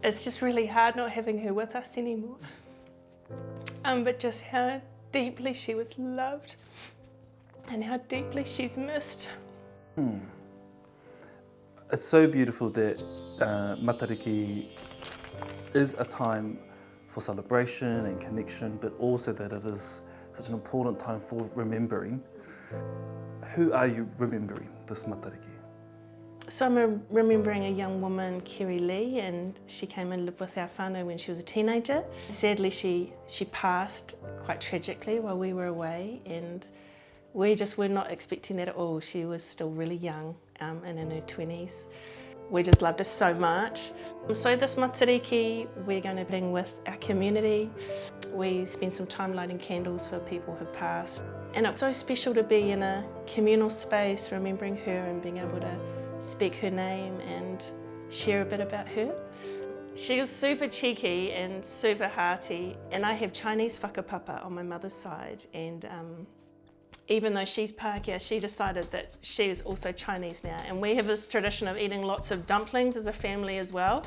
It's just really hard not having her with us anymore. But just how deeply she was loved and how deeply she's missed. It's so beautiful that Matariki is a time for celebration and connection, but also that it is such an important time for remembering. Who are you remembering this Matariki? So I'm remembering a young woman, Kerri-lee, and she came and lived with our whānau when she was a teenager. Sadly, she passed quite tragically while we were away, and we just were not expecting that at all. She was still really young and in her 20s. We just loved her so much. So this Matariki, we're going to bring with our community. We spent some time lighting candles for people who've passed. And it's so special to be in a communal space, remembering her and being able to speak her name and share a bit about her. She was super cheeky and super hearty, and I have Chinese whakapapa on my mother's side, and even though she's Pākehā, she decided that she is also Chinese now, and we have this tradition of eating lots of dumplings as a family as well.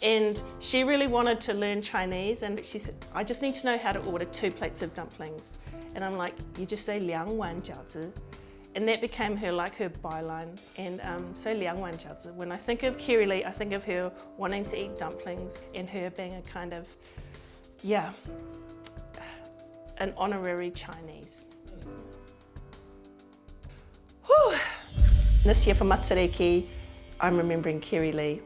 And she really wanted to learn Chinese, and she said, I just need to know how to order 2 plates of dumplings. And I'm like, you just say 2碗饺子. And that became her byline. And so 2碗饺子. When I think of Kerri-lee, I think of her wanting to eat dumplings and her being a kind of, yeah, an honorary Chinese. Whew. This year for Matariki, I'm remembering Kerri-lee.